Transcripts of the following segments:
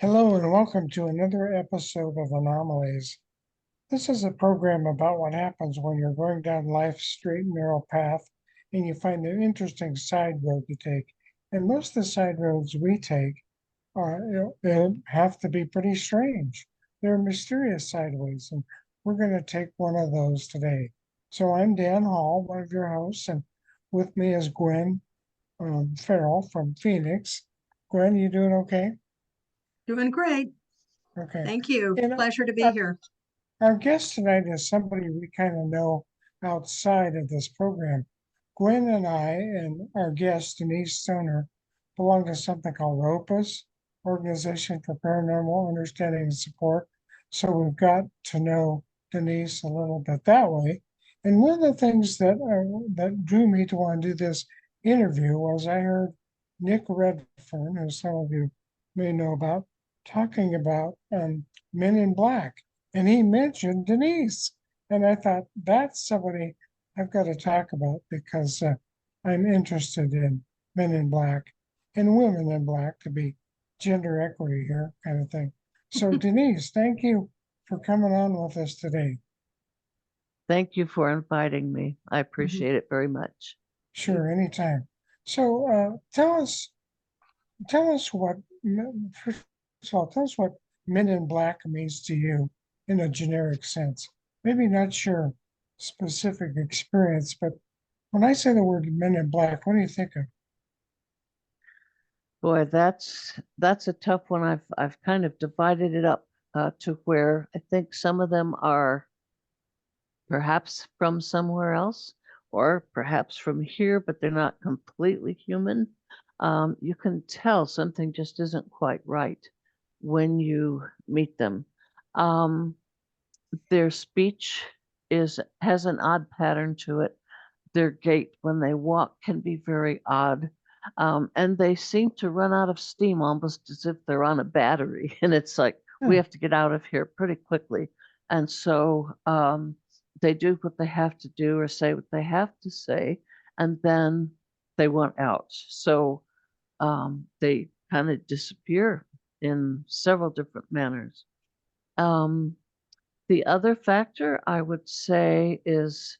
Hello and welcome to another episode of Anomalies. This is a program about what happens when you're going down life's straight and narrow path and you find an interesting side road to take. And most of the side roads we take they have to be pretty strange. They're mysterious sideways, and we're going to take one of those today. So I'm Dan Hall, one of your hosts, and with me is Gwen Farrell from Phoenix. Gwen, you doing okay? Doing great. Okay. Thank you. And Pleasure to be uh, here. our guest tonight is somebody we kind of know outside of this program. Gwen and I and our guest, Denise Stoner, belong to something called OPUS, Organization for Paranormal Understanding and Support. So we've got to know Denise a little bit that way. And one of the things that drew me to want to do this interview was I heard Nick Redfern, who some of you may know about, talking about Men in Black, and he mentioned Denise. And I thought, that's somebody I've got to talk about because I'm interested in Men in Black and women in black to be gender equity here, kind of thing. So, Denise, thank you for coming on with us today. Thank you for inviting me. I Mhm. appreciate it very much. Sure, anytime. So, tell us what, first of all, tell us what Men in Black means to you in a generic sense. Maybe not your specific experience, but when I say the word Men in Black, what do you think of? Boy, that's a tough one. I've kind of divided it up to where I think some of them are perhaps from somewhere else or perhaps from here, but they're not completely human. You can tell something just isn't quite right when you meet them. Um, their speech is has an odd pattern to it. Their gait when they walk can be very odd. And they seem to run out of steam almost as if they're on a battery. And it's like, we Hmm. have to get out of here pretty quickly. And so they do what they have to do or say what they have to say, and then they want out. So they kind of disappear in several different manners. Um, the other factor I would say is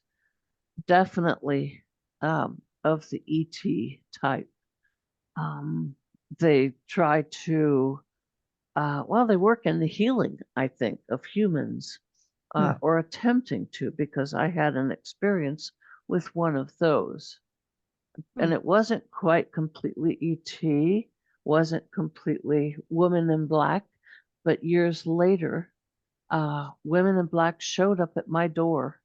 definitely of the ET type. Um, they try to, well, they work in the healing, I think, of humans, Hmm. or attempting to, because I had an experience with one of those. And Hmm. it wasn't quite completely ET, wasn't completely Woman in Black, but years later, Women in Black showed up at my door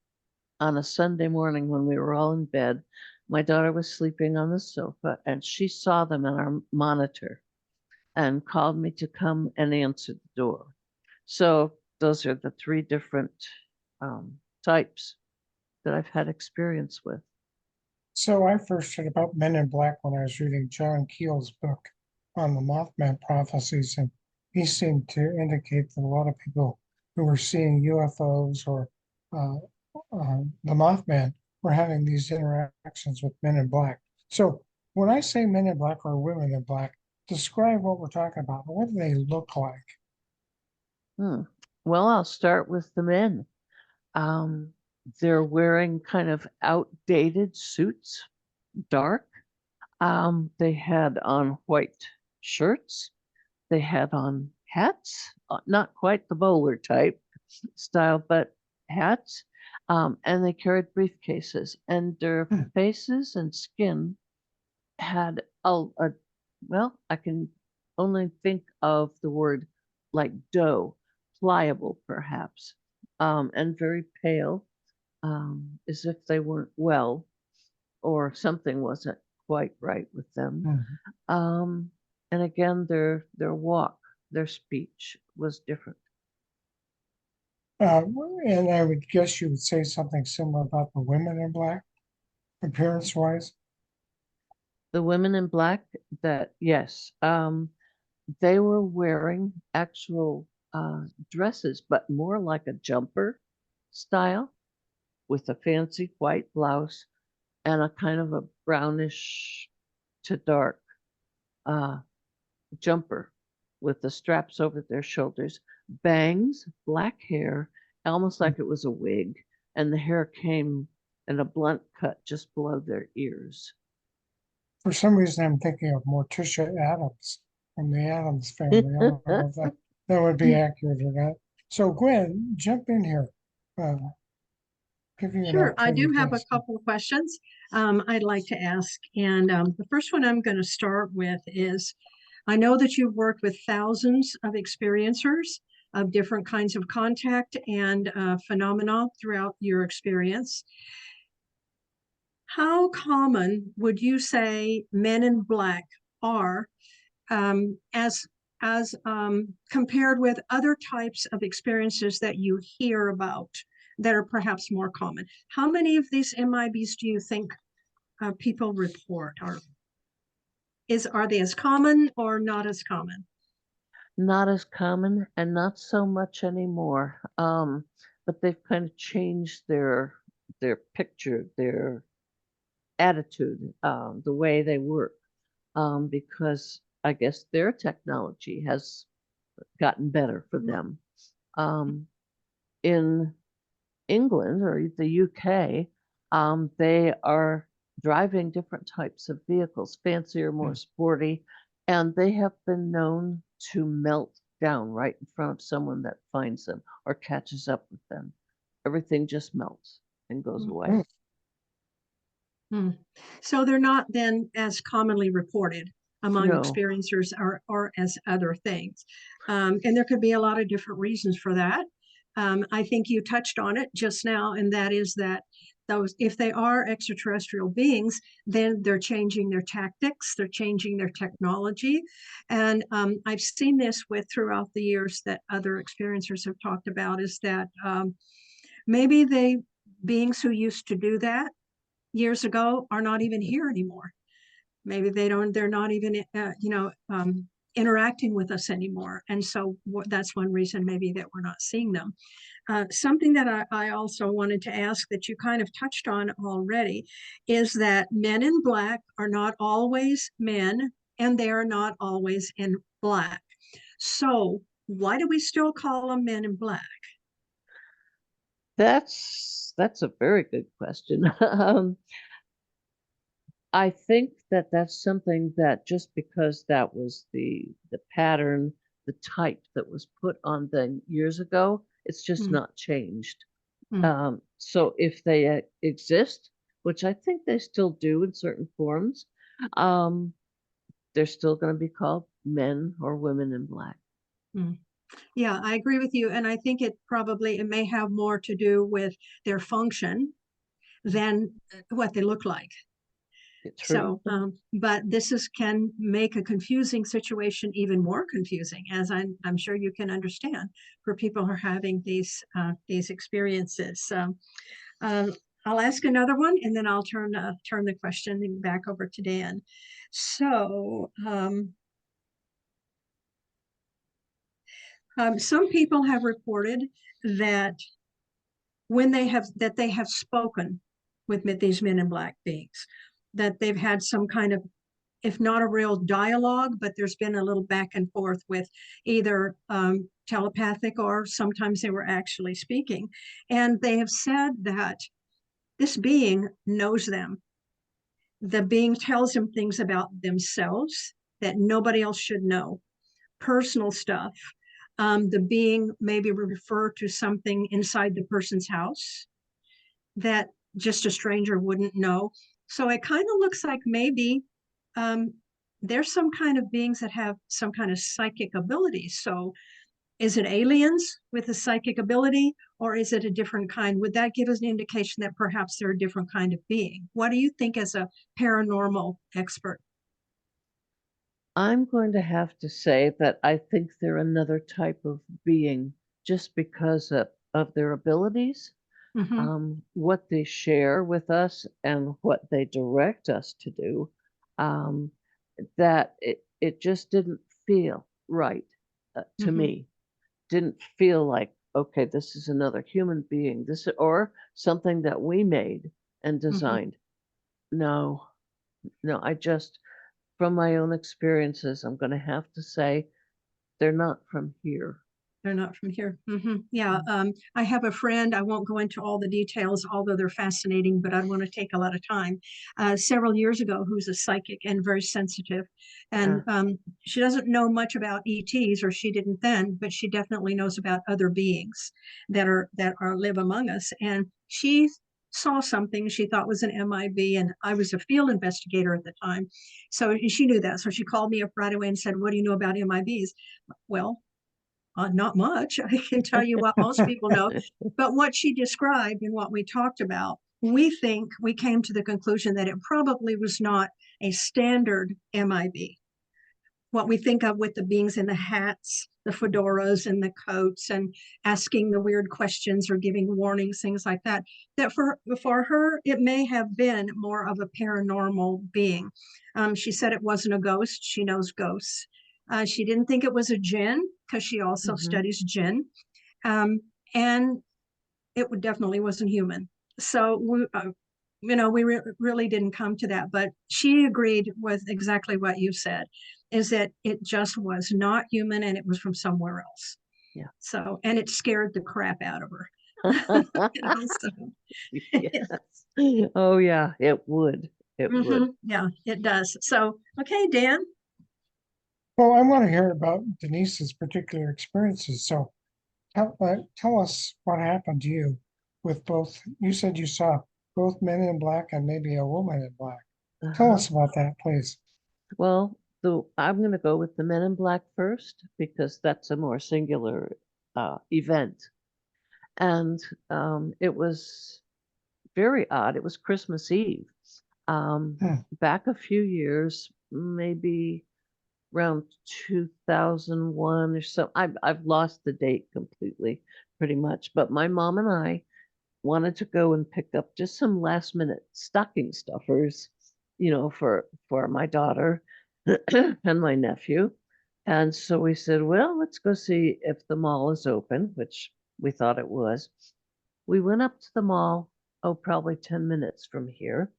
on a Sunday morning when we were all in bed. My daughter was sleeping on the sofa and she saw them in our monitor and called me to come and answer the door. So those are the three different types that I've had experience with. So I first heard about Men in Black when I was reading John Keel's book on the Mothman prophecies, and he seemed to indicate that a lot of people who were seeing UFOs or uh, the Mothman were having these interactions with Men in Black. So when I say Men in Black or Women in Black, describe what we're talking about. What do they look like? Hmm. Well, I'll start with the men. Um, they're wearing kind of outdated suits, dark. They had on white shirts. They had on hats, not quite the bowler type style, but hats. And they carried briefcases, and their Hmm. faces and skin had well, I can only think of the word like dough, pliable perhaps, and very pale, as if they weren't well or something wasn't quite right with them. Mhm. Um, and again, their walk, their speech was different. Uh, and I would guess you would say something similar about the Women in Black, appearance wise. The women in black, that yes, they were wearing actual dresses, but more like a jumper style with a fancy white blouse and a kind of a brownish to dark uh, jumper. with the straps over their shoulders, bangs, black hair, almost like it was a wig, and the hair came in a blunt cut just below their ears. For some reason, I'm thinking of Morticia Adams from the Adams family. I don't know if that would be accurate or not. So Gwen, jump in here. Uh, give you an Sure, I do opportunity to have a ask. couple of questions I'd like to ask. And the first one I'm going to start with is, I know that you've worked with thousands of experiencers of different kinds of contact and phenomena throughout your experience. How common would you say men in black are as compared with other types of experiences that you hear about that are perhaps more common? How many of these MIBs do you think people report? Or are they as common or not as common? Not as common and not so much anymore. But they've kind of changed their picture, their attitude, the way they work, because I guess their technology has gotten better for them. In England or the UK, they are driving different types of vehicles, fancier, more sporty, and they have been known to melt down right in front of someone that finds them or catches up with them. Everything just melts and goes away. Hmm. So they're not then as commonly reported among No, experiencers or as other things. And there could be a lot of different reasons for that. I think you touched on it just now, and that is that those, if they are extraterrestrial beings, then they're changing their tactics, they're changing their technology. And I've seen this with throughout the years that other experiencers have talked about, is that maybe they beings who used to do that years ago are not even here anymore. Maybe they're not even, interacting with us anymore. And so that's one reason maybe that we're not seeing them. Something that I also wanted to ask that you kind of touched on already is that men in black are not always men and they are not always in black. So why do we still call them men in black? that's a very good question. I think that that's something that just because that was the pattern, the type that was put on them years ago, it's just Mm, not changed. mm. So if they exist, which I think they still do in certain forms, um, they're still going to be called men or women in black. Mm. Yeah, I agree with you. And I think it may have more to do with their function than what they look like. True. So, but can make a confusing situation even more confusing, as I'm sure you can understand, for people who are having these experiences. So, um, I'll ask another one, and then I'll turn the question back over to Dan. So, some people have reported that they have spoken with these men in black beings, that they've had some kind of, if not a real dialogue, but there's been a little back and forth with either telepathic, or sometimes they were actually speaking. And they have said that this being knows them. The being tells them things about themselves that nobody else should know, personal stuff. The being maybe refer to something inside the person's house that just a stranger wouldn't know. So it kind of looks like maybe um, there's some kind of beings that have some kind of psychic ability. So is it aliens with a psychic ability, or is it a different kind? Would that give us an indication that perhaps they're a different kind of being? What do you think as a paranormal expert? I'm going to have to say that I think they're another type of being just because of their abilities, Mm-hmm, what they share with us, and what they direct us to do. Um, that it just didn't feel right to mm-hmm, me. Didn't feel like, okay, this is another human being, this or something that we made and mm-hmm. designed. No, no, I just from my own experiences, I'm going to have to say they're not from here. They're not from here. Yeah. I have a friend, I won't go into all the details, although they're fascinating, but I don't want to take a lot of time. Several years ago, who's a psychic and very sensitive. And she doesn't know much about ETs, or she didn't then, but she definitely knows about other beings that are live among us. And she saw something she thought was an MIB, and I was a field investigator at the time. So she knew that. So she called me up right away and said, "What do you know about MIBs?" Well, not much. I can tell you what most people know, but what she described and what we talked about, we think we came to the conclusion that it probably was not a standard MIB. What we think of with the beings in the hats, the fedoras and the coats, and asking the weird questions or giving warnings, things like that, that for her, it may have been more of a paranormal being. She said it wasn't a ghost. She knows ghosts. She didn't think it was a jinn because she also studies jinn. And it definitely wasn't human. So, we really didn't come to that. But she agreed with exactly what you said, is that it just was not human and it was from somewhere else. Yeah. So, and it scared the crap out of her. Yes. Oh yeah, it would. It would. Yeah, it does. So, okay, Dan. Well, I want to hear about Denise's particular experiences. So tell us what happened to you with both. You said you saw both men in black and maybe a woman in black. Tell us about that, please. Well, I'm going to go with the Men in Black first because that's a more singular event. And it was very odd. It was Christmas Eve. Back a few years, maybe around 2001 or so. I've lost the date completely, pretty much. But my mom and I wanted to go and pick up just some last minute stocking stuffers, for my daughter and my nephew. And so we said, well, let's go see if the mall is open, which we thought it was. We went up to the mall, probably 10 minutes from here,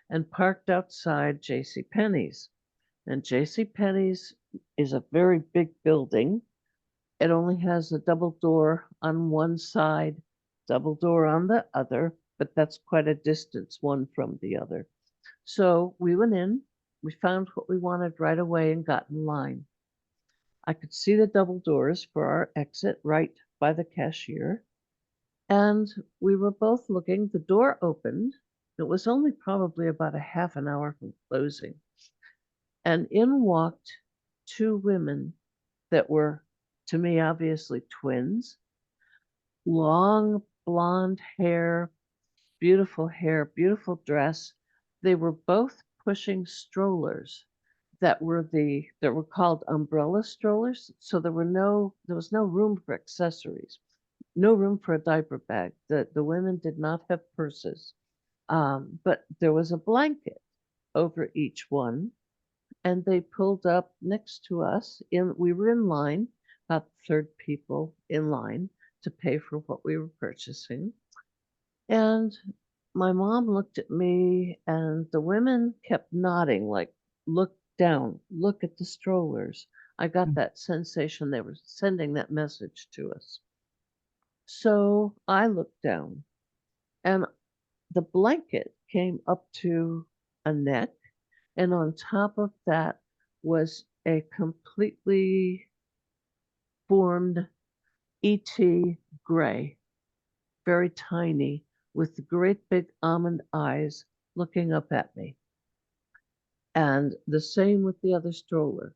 and parked outside J.C. Penney's. And J.C. Penney's is a very big building. It only has a double door on one side, double door on the other, but that's quite a distance one from the other. So we went in, we found what we wanted right away and got in line. I could see the double doors for our exit right by the cashier. And we were both looking. The door opened. It was only probably about a half an hour from closing. And in walked two women that were, to me, obviously twins. Long blonde hair, beautiful dress. They were both pushing strollers that were called umbrella strollers. So there was no room for accessories, no room for a diaper bag. The women did not have purses, but there was a blanket over each one, and they pulled up next to us. We were in line, about the third people in line to pay for what we were purchasing, and my mom looked at me, and the women kept nodding, like, look down, look at the strollers. I got that sensation they were sending that message to us. So I looked down, and the blanket came up to a neck, and on top of that was a completely formed ET gray, very tiny, with great big almond eyes looking up at me. And the same with the other stroller.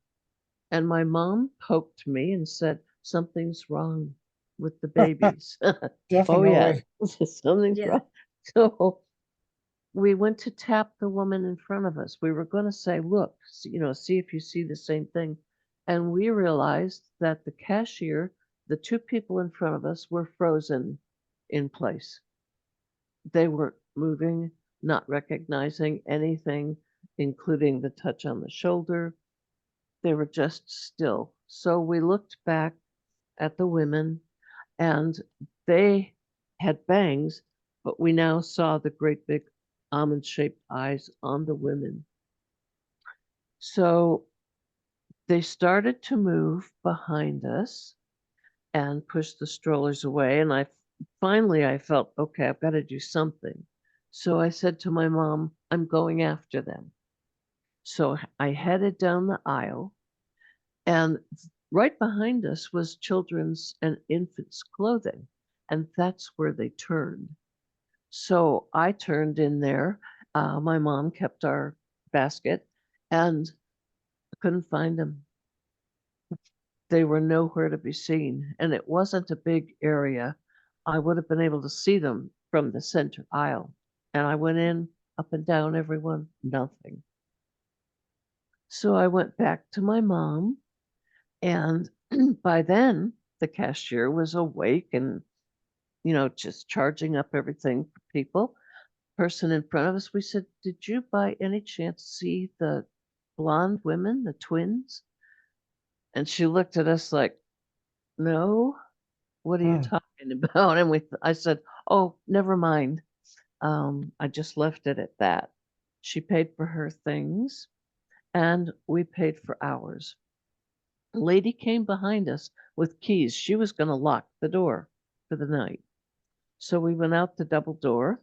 And my mom poked me and said, something's wrong with the babies. Oh, yeah, something's wrong. So we went to tap the woman in front of us. We were going to say, look, see if you see the same thing. And we realized that the cashier, the two people in front of us, were frozen in place. They weren't moving, not recognizing anything, including the touch on the shoulder. They were just still. So we looked back at the women, and they had bangs, but we now saw the great big almond-shaped eyes on the women. So they started to move behind us and push the strollers away. And I felt, okay, I've got to do something. So I said to my mom, I'm going after them. So I headed down the aisle, and right behind us was children's and infants' clothing. And that's where they turned. So I turned in there. My mom kept our basket, and I couldn't find them. They were nowhere to be seen, and it wasn't a big area. I would have been able to see them from the center aisle. And I went in, up and down everyone, nothing. So I went back to my mom, and by then the cashier was awake and, just charging up everything for people. Person in front of us, we said, did you by any chance see the blonde women, the twins? And she looked at us like, no, what are you Hmm. talking about? And I said, oh, never mind. I just left it at that. She paid for her things and we paid for ours. A lady came behind us with keys. She was going to lock the door for the night. So we went out the double door,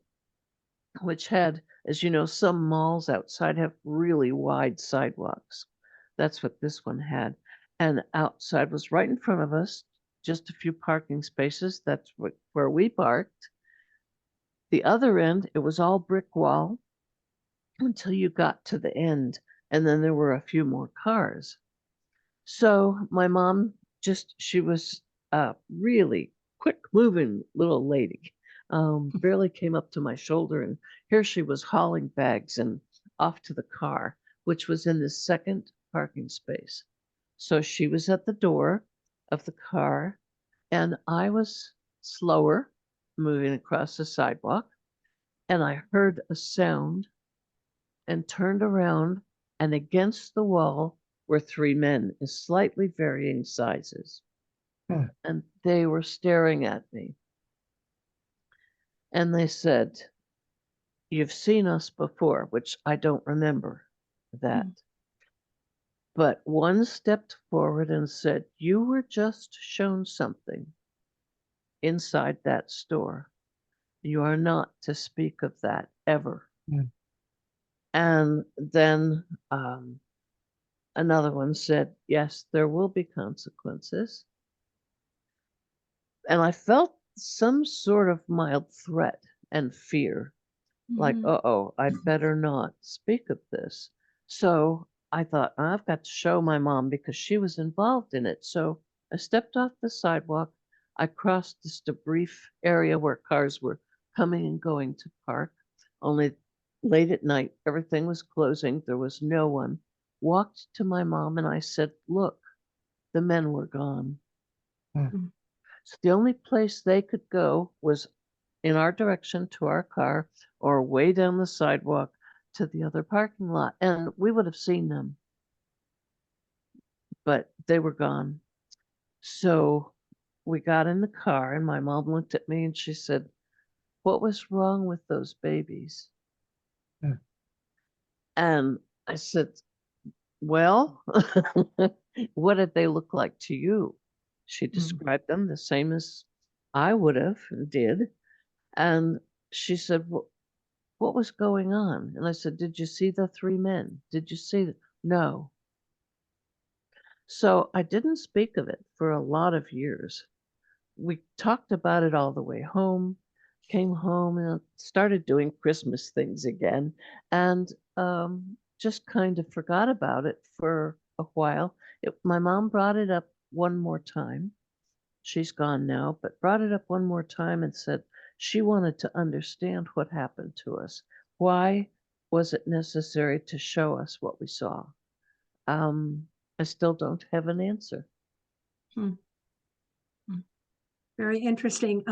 which had, as you know, some malls outside have really wide sidewalks. That's what this one had. And outside was right in front of us, just a few parking spaces. That's where we parked. The other end, it was all brick wall until you got to the end. And then there were a few more cars. So my mom she was a really quick moving little lady. Barely came up to my shoulder, and here she was hauling bags and off to the car, which was in the second parking space. So she was at the door of the car, and I was slower moving across the sidewalk, and I heard a sound and turned around, and against the wall were three men in slightly varying sizes. Hmm. And they were staring at me. And they said, you've seen us before, which I don't remember that. But one stepped forward and said, you were just shown something inside that store. You are not to speak of that ever. Hmm. And then another one said, yes, there will be consequences. And I felt some sort of mild threat and fear, like, Mhm. uh-oh, I better not speak of this. So I thought, I've got to show my mom because she was involved in it. So I stepped off the sidewalk. I crossed just a brief area where cars were coming and going to park. Only late at night, everything was closing. There was no one. Walked to my mom and I said, look, the men were gone. Hmm. So the only place they could go was in our direction to our car or way down the sidewalk to the other parking lot. And we would have seen them, but they were gone. So we got in the car and my mom looked at me and she said, what was wrong with those babies? Hmm. And I said, well, what did they look like to you? She described them the same as I would have and did. And she said, well, what was going on? And I said, did you see the three men? Did you see them? No. So I didn't speak of it for a lot of years. We talked about it all the way home, came home and started doing Christmas things again, and just kind of forgot about it for a while. My mom brought it up one more time. She's gone now, but brought it up one more time and said she wanted to understand what happened to us. Why was it necessary to show us what we saw? I still don't have an answer. Hmm. Very interesting.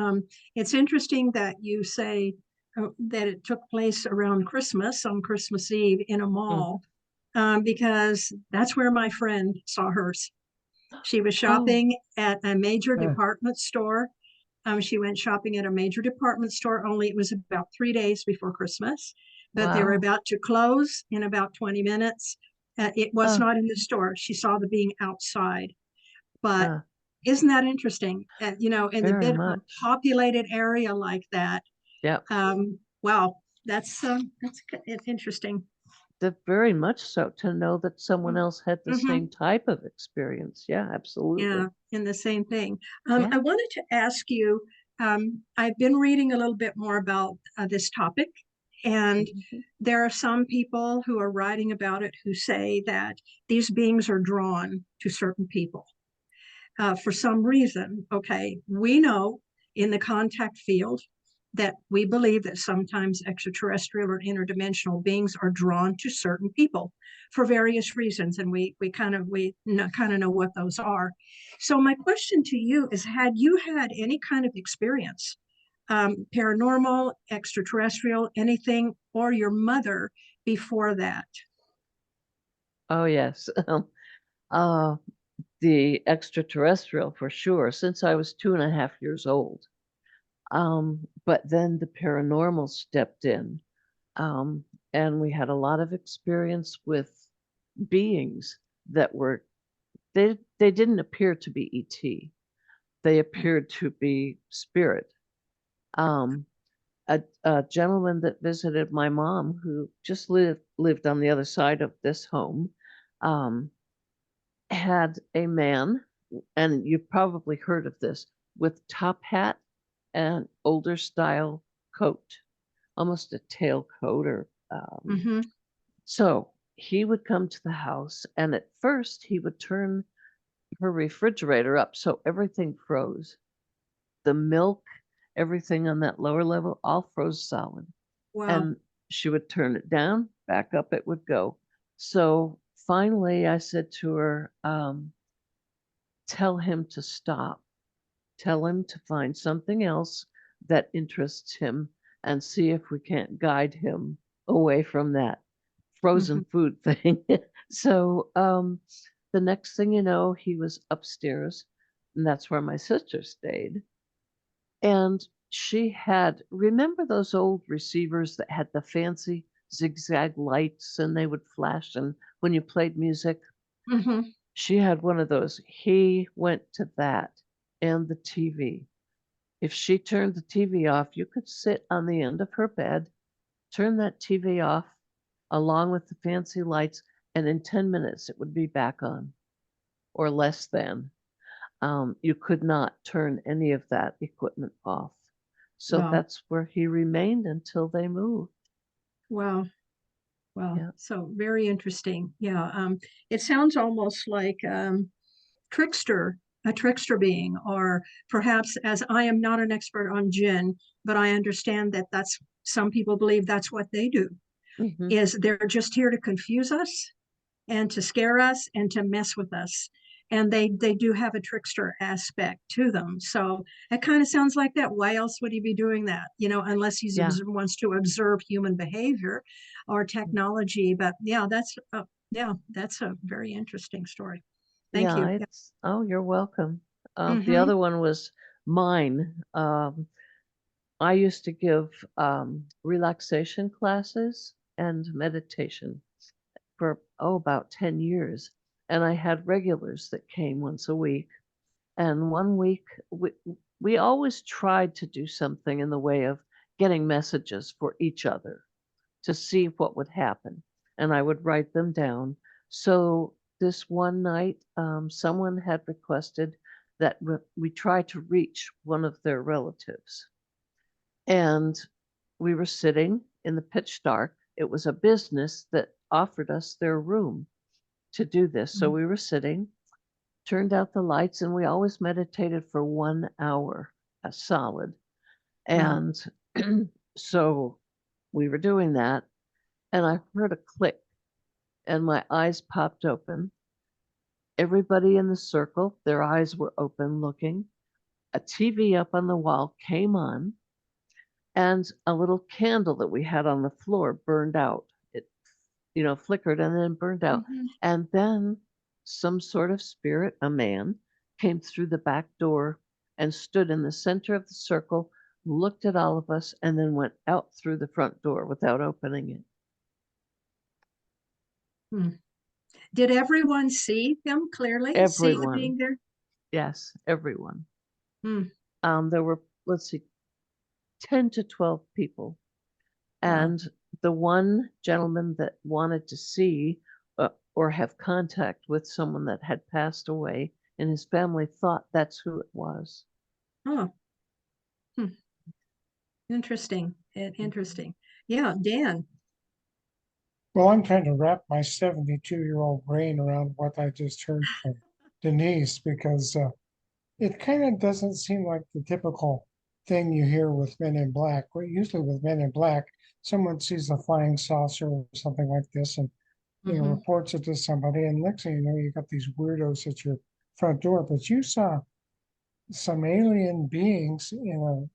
It's interesting that you say that it took place around Christmas, on Christmas Eve in a mall, because that's where my friend saw hers. She was Oh, shopping at a major Hmm. department store. She went shopping at a major department store, only it was about 3 days before Christmas, but they were wow. about to close in about 20 minutes. It was Oh, not in the store. She saw the being outside. But uh, isn't that interesting? In the very bit of much. populated area like that, Yep. wow, it's interesting. Very much so, to know that someone else had the Mm-hmm. same type of experience. Yeah, absolutely. Yeah, in the same thing. Yeah. I wanted to ask you, I've been reading a little bit more about this topic, and Mhm. there are some people who are writing about it who say that these beings are drawn to certain people for some reason. Okay, we know in the contact field that we believe that sometimes extraterrestrial or interdimensional beings are drawn to certain people for various reasons, and we kind of know what those are. So my question to you is: had you had any kind of experience, paranormal, extraterrestrial, anything, or your mother before that? Oh, yes. Uh, the extraterrestrial for sure, since I was 2.5 years old. But then the paranormal stepped in, um, and we had a lot of experience with beings that were they didn't appear to be ET. They appeared to be spirit. Um, a gentleman that visited my mom, who just lived on the other side of this home, um, had a man, and you've probably heard of this, with top hat and older style coat, almost a tailcoat or Mm-hmm. so he would come to the house, and at first he would turn her refrigerator up so everything froze. The milk, everything on that lower level, all froze solid. Wow. And she would turn it down, back up it would go. So finally I said to her, tell him to stop. Tell him to find something else that interests him and see if we can't guide him away from that Mm-hmm. frozen food thing. So the next thing you know, he was upstairs, and that's where my sister stayed. And she had, remember those old receivers that had the fancy zigzag lights and they would flash and when you played music? Mm-hmm. She had one of those. He went to that and the TV. If she turned the TV off, you could sit on the end of her bed, turn that TV off along with the fancy lights, and in 10 minutes it would be back on or less than. You could not turn any of that equipment off. So Wow. that's where he remained until they moved. Wow. Wow. Yeah. So very interesting. Yeah. It sounds almost like trickster, a trickster being, or perhaps, as I am not an expert on jinn, but I understand that that's some people believe that's what they do. Hmm. Is they're just here to confuse us and to scare us and to mess with us. And they do have a trickster aspect to them. So it kind of sounds like that. Why else would he be doing that? Unless he Yeah. wants to observe human behavior or technology. But that's a very interesting story. Thank Yeah. you. It's, oh, you're welcome. The Mm-hmm. other one was mine. I used to give relaxation classes and meditation for, about 10 years. And I had regulars that came once a week. And one week, we always tried to do something in the way of getting messages for each other to see what would happen. And I would write them down. So this one night, someone had requested that we try to reach one of their relatives. And we were sitting in the pitch dark. It was a business that offered us their room to do this. So we were sitting, turned out the lights, and we always meditated for 1 hour, a solid. Wow. And so we were doing that, and I heard a click, and my eyes popped open. Everybody in the circle, their eyes were open looking. A TV up on the wall came on, and a little candle that we had on the floor burned out. It, flickered and then burned out. Mm-hmm. And then some sort of spirit, a man, came through the back door and stood in the center of the circle, looked at all of us, and then went out through the front door without opening it. Hmm. Did everyone see him clearly? See him Everyone. being there? Yes, everyone. Hmm. There were, let's see, 10 to 12 people. Wow. And the one gentleman that wanted to see or have contact with someone that had passed away in his family thought that's who it was. Oh, hmm. Interesting. Interesting. Yeah, Dan. Well, I'm trying to wrap my 72-year-old brain around what I just heard from Denise because it kind of doesn't seem like the typical thing you hear with Men in Black. Well, usually with Men in Black, someone sees a flying saucer or something like this and Mhm. reports it to somebody, and next thing you know, you got these weirdos at your front door. But you saw some alien beings in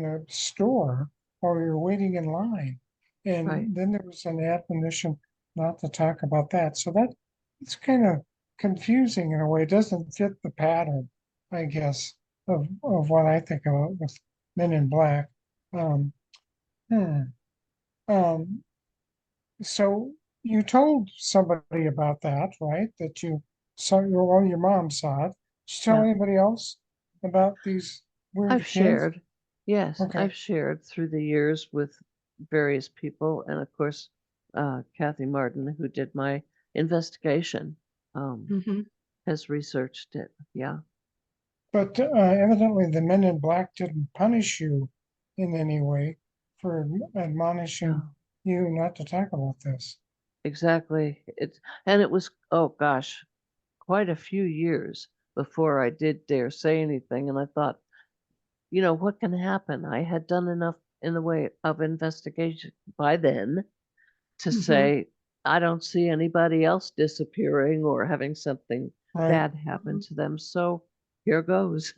a store or you're waiting in line. Right. And then there was an admonition not to talk about that. So that it's kind of confusing in a way. It doesn't fit the pattern, I guess, of what I think about with Men in Black. Um, hmm. um, so you told somebody about that, right? That you saw your mom saw it. Did you tell Yeah. anybody else about these weird I've kids? shared, yes, Okay. I've shared through the years with various people. And of course, Kathy Martin, who did my investigation, Mhm. has researched it. Yeah. But evidently, the Men in Black didn't punish you in any way for admonishing No, you not to talk about this. exactly. And it was, oh gosh, quite a few years before I did dare say anything. And I thought, what can happen? I had done enough in the way of investigation by then to Mhm. say, I don't see anybody else disappearing or having something Right. bad happen to them. So here goes.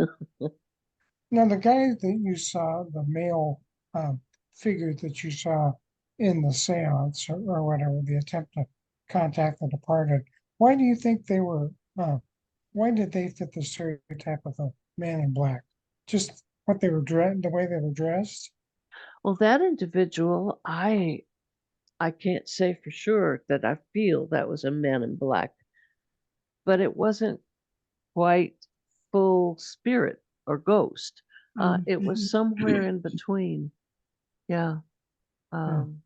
Now, the guy that you saw, the male um, figure that you saw in the seance or whatever, the attempt to contact the departed, why do you think they were, why did they fit the stereotype of a man in black? Just what they were dressed, the way they were dressed? Well, that individual, I can't say for sure that I feel that was a man in black, but it wasn't quite full spirit or ghost. It was Mhm. somewhere in between. Yeah. Hmm. Um,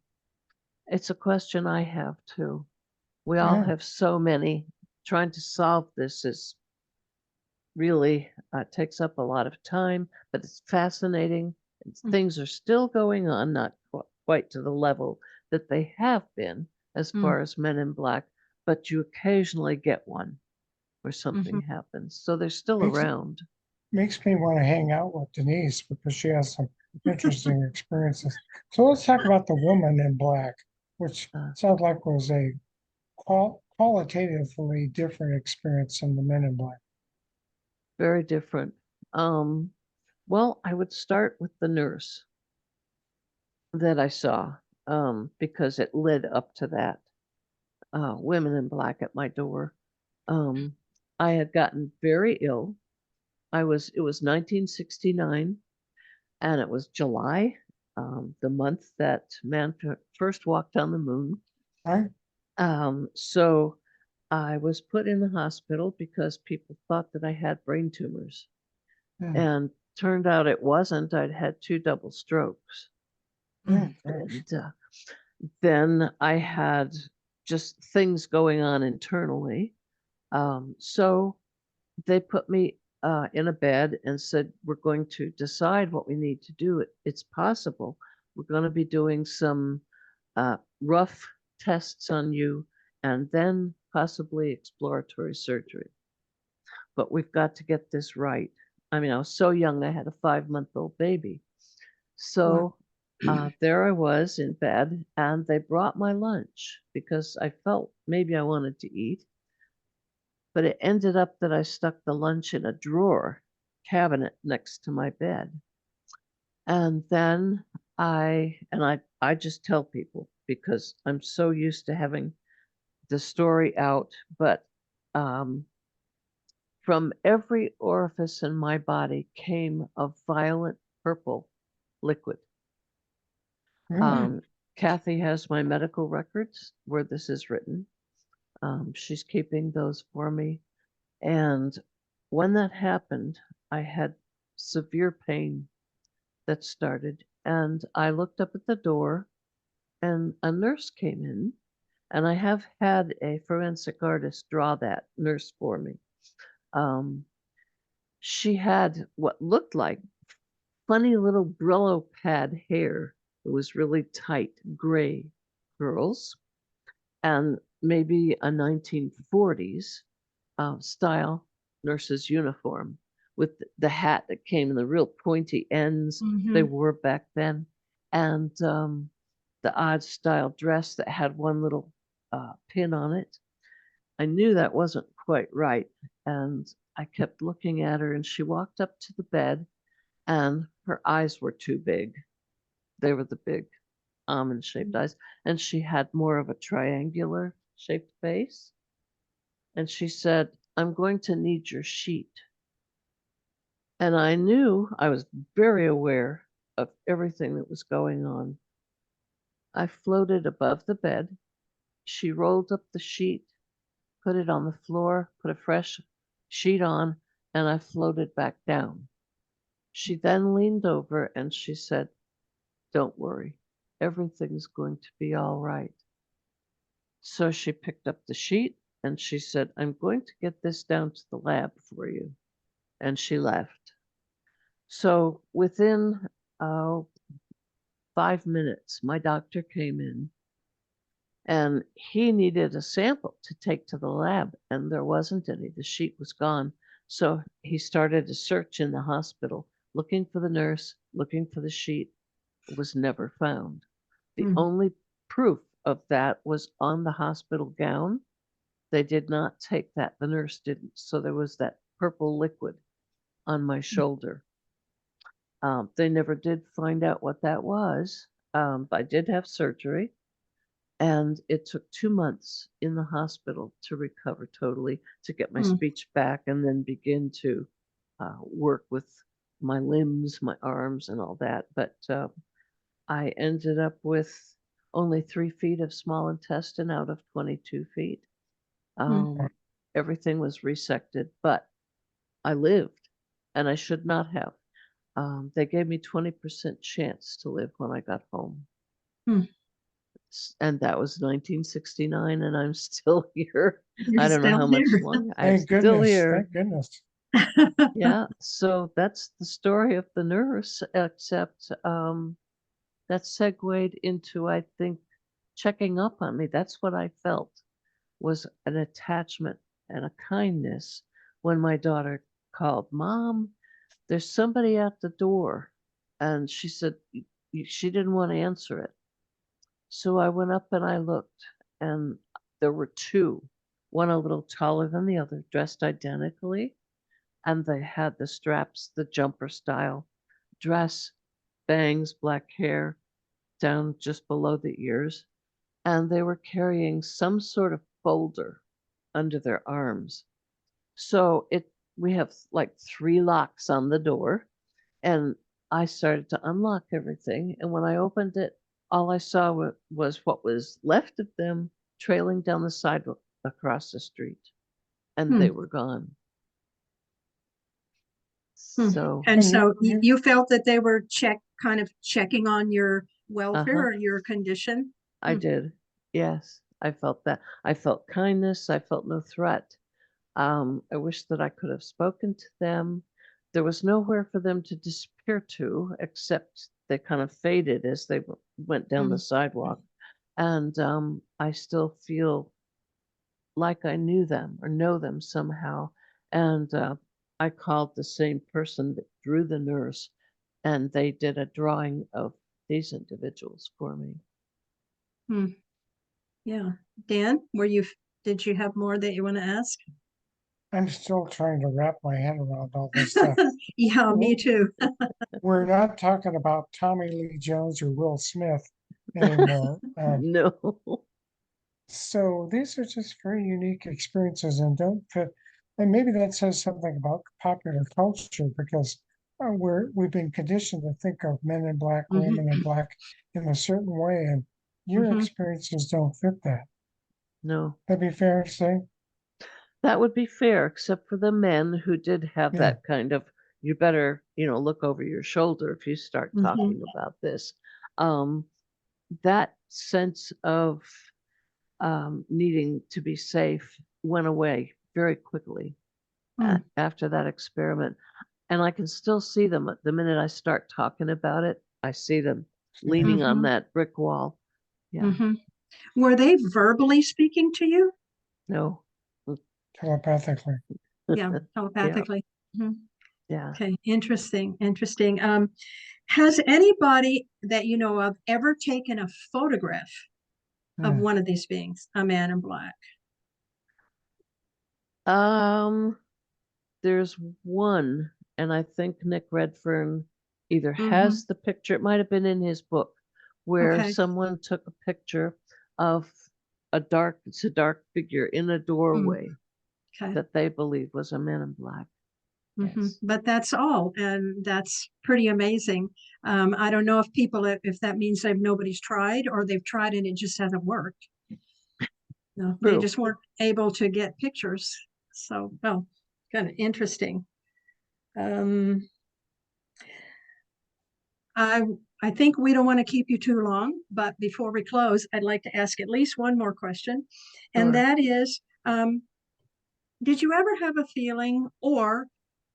it's a question I have too. We all Yeah. have so many. Trying to solve this is really takes up a lot of time, but it's fascinating. Things are still going on, not quite to the level that they have been as Mhm. far as Men in Black, but you occasionally get one where Mhm. something happens. So they're still Makes around. makes me want to hang out with Denise because she has some interesting experiences. So let's talk about the woman in black, which Uh, sounds like was a qualitatively different experience than the men in black. Very different. Um, well, I would start with the nurse that I saw because it led up to that. Women in Black at my door. Um, I had gotten very ill. It was 1969 and it was July, the month that man first walked on the moon. Right? So I was put in the hospital because people thought that I had brain tumors, Hmm. and turned out it wasn't. I'd had two double strokes. Hmm. Gosh. And then I had just things going on internally. So they put me in a bed and said, we're going to decide what we need to do. It's possible. We're going to be doing some rough tests on you and then possibly exploratory surgery. But we've got to get this right. I mean, I was so young, I had a 5-month-old baby. Wow. So there I was in bed, and they brought my lunch because I felt maybe I wanted to eat. But it ended up that I stuck the lunch in a drawer cabinet next to my bed. And then I just tell people because I'm so used to having the story out, but um, from every orifice in my body came a violet purple liquid. Really? Um, Kathy has my medical records where this is written. She's keeping those for me. And when that happened, I had severe pain that started. And I looked up at the door, and a nurse came in. And I have had a forensic artist draw that nurse for me. She had what looked like funny little Brillo pad hair. It was really tight, gray curls, and maybe a 1940s style nurse's uniform with the hat that came in the real pointy ends they wore back then, and the odd style dress that had one little pin on it. I knew that wasn't quite right, and I kept looking at her, and she walked up to the bed, and her eyes were too big. They were the big almond shaped eyes, and she had more of a triangular shaped face. And she said, "I'm going to need your sheet." And I knew, I was very aware of everything that was going on. I floated above the bed. She rolled up the sheet, put it on the floor, put a fresh sheet on, and I floated back down. She then leaned over and she said, "Don't worry, everything's going to be all right." So she picked up the sheet and she said, "I'm going to get this down to the lab for you." And she left. So within 5 minutes, my doctor came in and he needed a sample to take to the lab, and there wasn't any. The sheet was gone. So he started a search in the hospital, looking for the nurse, looking for the sheet. It was never found. The only proof of that was on the hospital gown. They did not take that. The nurse didn't. So there was that purple liquid on my shoulder. They never did find out what that was. I did have surgery, and it took 2 months in the hospital to recover totally, to get my speech back, and then begin to work with my limbs, my arms, and all that. But I ended up with only 3 feet of small intestine out of 22 feet. Everything was resected, but I lived, and I should not have. They gave me 20% chance to live when I got home. And that was 1969, and I'm still here. You're I don't know still how much here. longer. I'm Thank still goodness, here. thank goodness. Yeah, so that's the story of the nurse, except that segued into, I think, checking up on me. That's what I felt, was an attachment and a kindness when my daughter called, "Mom, there's somebody at the door." And she said she didn't want to answer it. So I went up and I looked, and there were two, one a little taller than the other, dressed identically, and they had the straps, the jumper style dress, bangs, black hair down just below the ears, and they were carrying some sort of folder under their arms. So we have like 3 locks on the door, and I started to unlock everything, and when I opened it, all I saw was what was left of them trailing down the sidewalk across the street, and they were gone. So, And And so you- you felt that they were kind of checking on your welfare Uh-huh. or your condition? I did. Yes, I felt that. I felt kindness. I felt no threat. I wish that I could have spoken to them. There was nowhere for them to disappear to, except they kind of faded as they went down the sidewalk. And I still feel like I knew them or know them somehow. And I called the same person that drew the nurse, and they did a drawing of these individuals for me. Yeah. Dan, did you have more that you want to ask? I'm still trying to wrap my head around all this stuff. Yeah, me too. We're not talking about Tommy Lee Jones or Will Smith anymore. No. So these are just very unique experiences and don't fit. And maybe that says something about popular culture because we've been conditioned to think of men in black, women in black in a certain way, and your experiences don't fit that. no. That'd be fair to say? That would be fair, except for the men who did have Yeah. that kind of, you better, look over your shoulder if you start Mhm. talking about this. That sense of needing to be safe went away very quickly Mm. after that experiment. And I can still see them the minute I start talking about it. I see them leaning on Mhm. that brick wall. Yeah, Mhm. Were they verbally speaking to you? no. Telepathically. Yeah, Yeah, telepathically. Mhm. yeah. Okay, interesting, interesting. Has anybody that you know of ever taken a photograph of Hmm. one of these beings, a man in black? Um, there's one, and I think Nick Redfern either Hmm. has the picture, it might have been in his book, where Okay. someone took a picture of it's a dark figure in a Mm, doorway okay. that they believe was a man in black. Yes. But that's all, and that's pretty amazing. I don't know if people, if that means nobody's tried, or they've tried and it just hasn't worked. No, they True. just weren't able to get pictures. So, well, kind of interesting. Um, I I think we don't want to keep you too long, but before we close, I'd like to ask at least one more question, and Sure. that is, did you ever have a feeling, or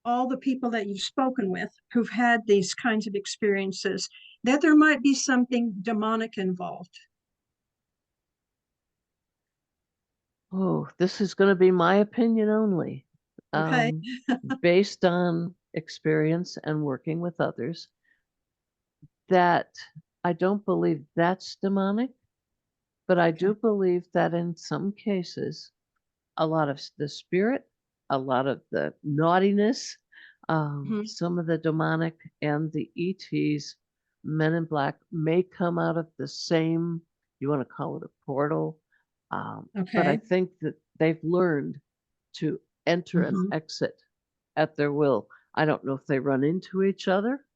all the people that you've spoken with who've had these kinds of experiences, that there might be something demonic involved? Oh, this is going to be my opinion only. Okay. Um, Based on experience and working with others, that I don't believe that's demonic, but I do believe that in some cases, a lot of the spirit, a lot of the naughtiness, Mhm. some of the demonic and the ETs, Men in Black, may come out of the same, you want to call it a portal, but I Okay. think that they've learned to enter and Mhm. exit at their will. I don't know if they run into each other,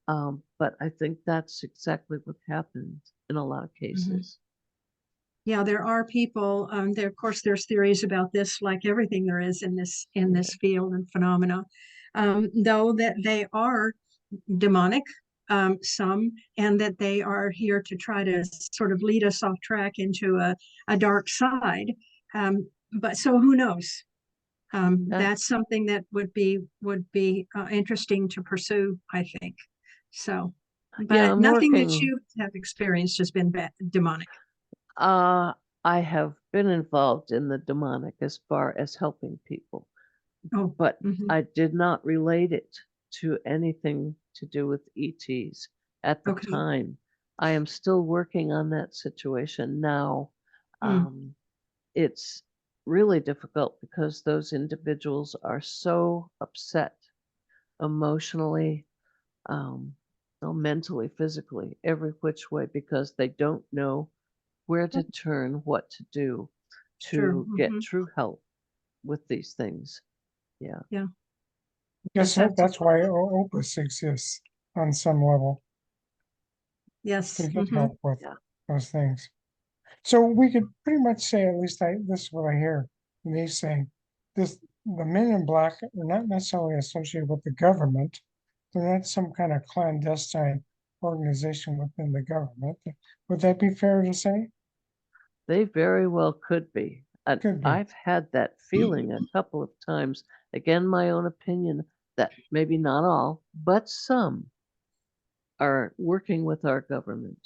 but I think that's exactly what happens in a lot of Mhm. cases. Yeah, there are people. There, of course, there's theories about this, like everything there is in Yeah, this field and phenomena. Though that they are demonic, some, and that they are here to try to sort of lead us off track into a dark side. But so who knows? yeah, That's something that would be interesting to pursue, I think. So, yeah. but I'm nothing that working. you have experienced has been demonic. Uh, I have been involved in the demonic as far as helping people, Oh, but mhm. I did not relate it to anything to do with ETs at the Okay. time. I am still working on that situation now. Mm, Um, it's really difficult because those individuals are so upset emotionally, um, mentally, physically, every which way, because they don't know where to turn, what to do sure. to get true help with these things. Yeah. Yeah. Guess Yes, that's that's why Opus exists on some level to yes. get help with Yeah. those things. So we could pretty much say, at least this is what I hear Denise saying, the men in black are not necessarily associated with the government. They're not some kind of clandestine organization within the government. Would that be fair to say? They very well could be. And Could be. I've had that feeling a couple of times. Again, my own opinion that maybe not all, but some are working with our government.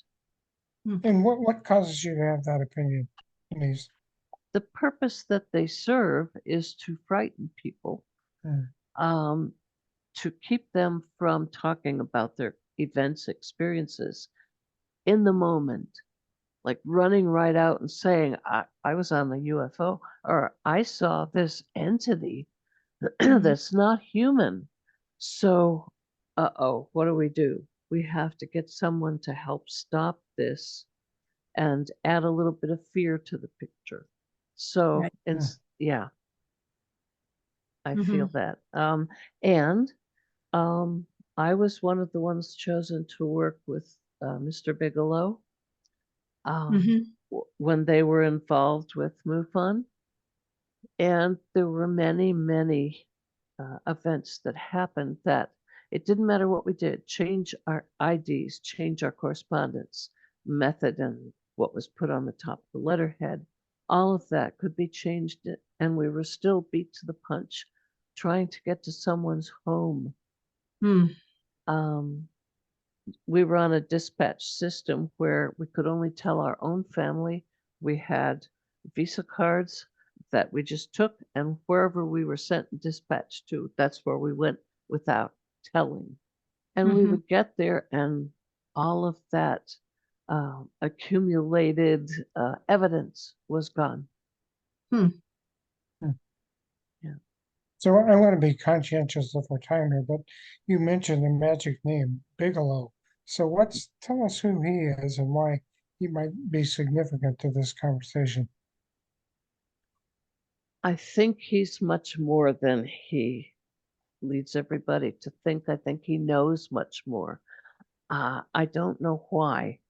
Mm, And what causes you to have that opinion, Denise? The purpose that they serve is to frighten people, Hmm. um, to keep them from talking about their events, experiences in the moment, like running right out and saying, I was on the UFO, or I saw this entity mhm. that's not human. So, uh-oh, what do? We have to get someone to help stop this and add a little bit of fear to the picture. So, Right. Hmm. yeah, I feel Mhm. that. And um, I was one of the ones chosen to work with Mr. Bigelow. Um, Mhm. when they were involved with MUFON. And there were many, many events that happened that it didn't matter what we did, change our IDs, change our correspondence method and what was put on the top of the letterhead. All of that could be changed, and we were still beat to the punch trying to get to someone's home. Hmm. We were on a dispatch system where we could only tell our own family. We had Visa cards that we just took, and wherever we were sent and dispatched to, that's where we went without telling. And we Mhm. would get there, and all of that accumulated evidence was gone. Hmm. Yeah. So I want to be conscientious of our time here, but you mentioned the magic name, Bigelow. So tell us who he is and why he might be significant to this conversation. I think he's much more than he leads everybody to think. I think he knows much more. I don't know why,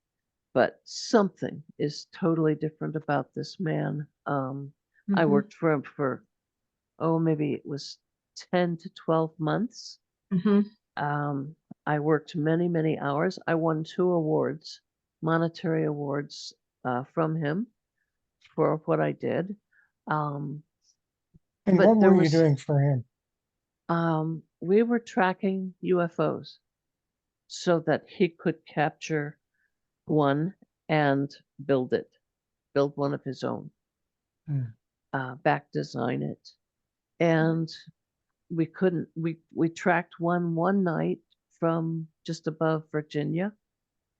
but something is totally different about this man. I Mhm. worked for him for, maybe it was 10 to 12 months. Mhm. I worked many, many hours. I won 2 awards, monetary awards, from him for what I did. Um, And what but there were you was, doing for him? we were tracking UFOs so that he could capture one and build one of his own, Hmm. back design it. And we tracked one night from just above Virginia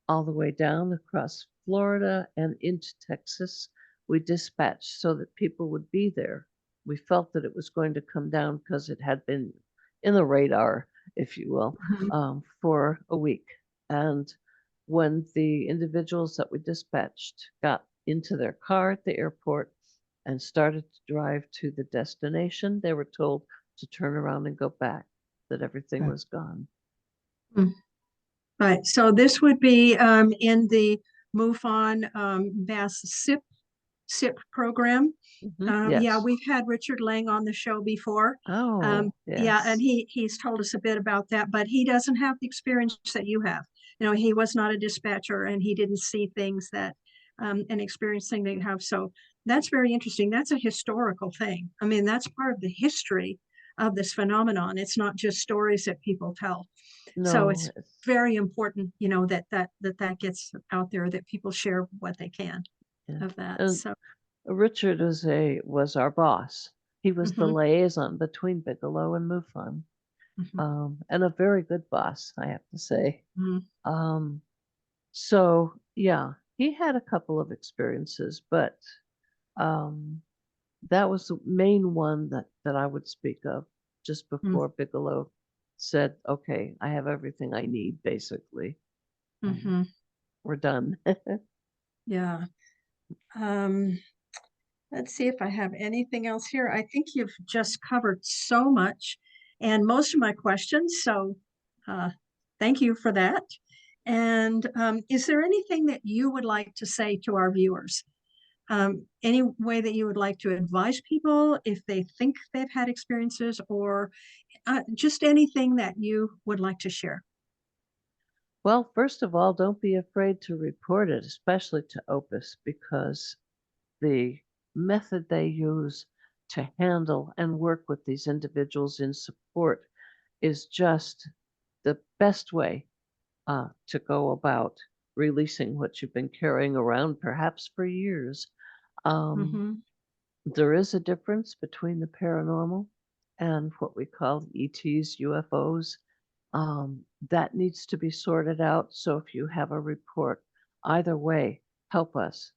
all the way down across Florida and into Texas. We dispatched so that people would be there. We felt that it was going to come down because it had been in the radar, if you will, Mhm. for a week. And when the individuals that we dispatched got into their car at the airport and started to drive to the destination, they were told to turn around and go back, that everything Hmm. was gone. Hmm. Right. So this would be in the MUFON Bass SIP program. Yeah, Yes. we've had Richard Lang on the show before. Oh, Yeah, and yes. he's told us a bit about that, but he doesn't have the experience that you have. You know, he was not a dispatcher and he didn't see things that and experience things that you have. So that's very interesting. That's a historical thing. I mean, that's part of the history of this phenomenon. It's not just stories that people tell. So No, it's very important, you know, that gets out there, that people share what they can yeah. of that. And So Richard was our boss. He was the mhm, liaison between Bigelow and MUFON, mhm, and a very good boss, I have to say. mhm, Um, so yeah, he had a couple of experiences, but um, that was the main one that I would speak of just before Bigelow said, "Okay, I have everything I need, basically. mhm. We're done." Yeah. Um, let's see if I have anything else here. I think you've just covered so much and most of my questions. So uh, thank you for that. And is there anything that you would like to say to our viewers? Any way that you would like to advise people if they think they've had experiences, or just anything that you would like to share? Well, first of all, don't be afraid to report it, especially to Opus, because the method they use to handle and work with these individuals in support is just the best way to go about releasing what you've been carrying around perhaps for years. Um, Mm-hmm. there is a difference between the paranormal and what we call ETs, UFOs. That needs to be sorted out. So if you have a report, either way, help us.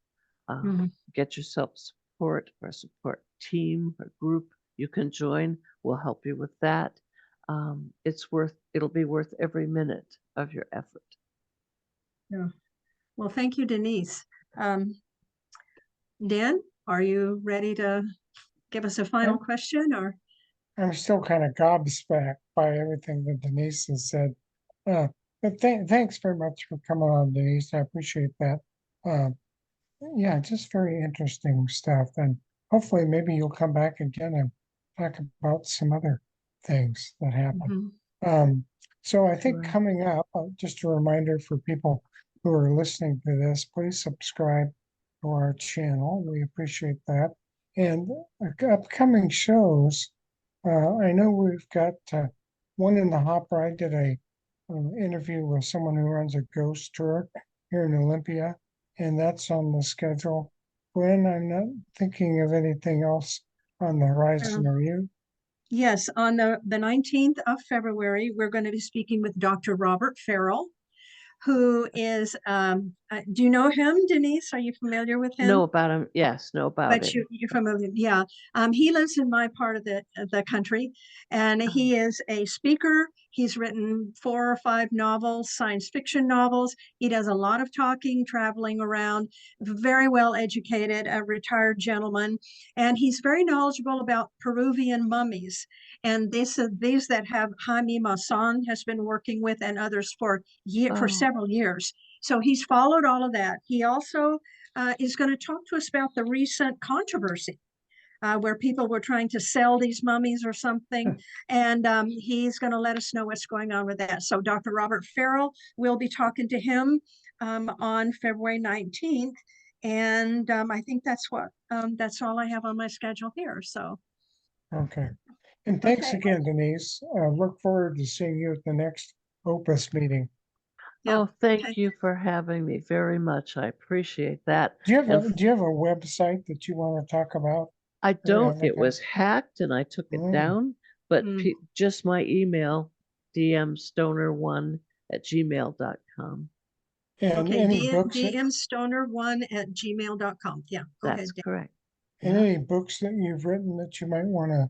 Uh, Mm-hmm. get yourself support or support team or group you can join. We'll help you with that. It'll be worth every minute of your effort. Yeah. Well, thank you, Denise. Um, Dan, are you ready to give us a final I'm, question, or? I'm still kind of gobsmacked by everything that Denise has said. Uh, but thanks very much for coming on, Denise. I appreciate that. Um, yeah, just very interesting stuff. And hopefully maybe you'll come back again and talk about some other things that happen. Mhm. Um, so I think Sure. coming up, just a reminder for people who are listening to this, please subscribe to our channel. We appreciate that. And upcoming shows, I know we've got one in the hopper. I did a interview with someone who runs a ghost tour here in Olympia, and that's on the schedule. Gwen, I'm not thinking of anything else on the horizon. Are you? Yes, on the 19th of February, we're going to be speaking with Dr. Robert Farrell, who is, do you know him, Denise? Are you familiar with him? Know about him? Yes, know about But him. you're familiar, yeah. He lives in my part of the country, and he is a speaker. He's written 4 or 5 novels, science fiction novels. He does a lot of talking, traveling around. Very well educated, a retired gentleman, and he's very knowledgeable about Peruvian mummies. And these that have Jaime Maussan has been working with, and others for Oh, several years. So he's followed all of that. He also is going to talk to us about the recent controversy where people were trying to sell these mummies or something. And he's going to let us know what's going on with that. So Dr. Robert Farrell, we'll be talking to him on February 19th. And I think that's all I have on my schedule here. So, Okay. And thanks okay. again, Denise. Look forward to seeing you at the next Opus meeting. Yeah. oh, thank you for having me very much. I appreciate that. Do you have And do you have a website that you want to talk about I or don't, it advertise? was hacked and I took it Mm, down, but Mm. just my email, dmstoner1@gmail.com. And Okay. any books dmstoner1@gmail.com. Yeah. Go That's ahead, Dan. correct. and Yeah. any books that you've written that you might want to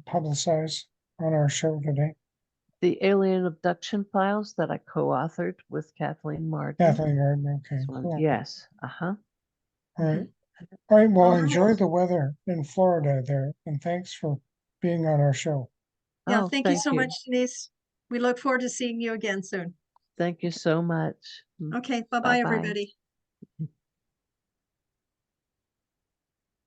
publicize on our show today? The alien abduction files that I co-authored with Kathleen Martin. Kathleen Garden. Okay, cool. Yes. Uh-huh. All right. Mhm. All right. Well, All enjoy right. the weather in Florida there. And thanks for being on our show. Yeah. Oh, Thank you thank so you. much, Denise. We look forward to seeing you again soon. Thank you so much. Okay. Bye bye, Bye-bye. everybody.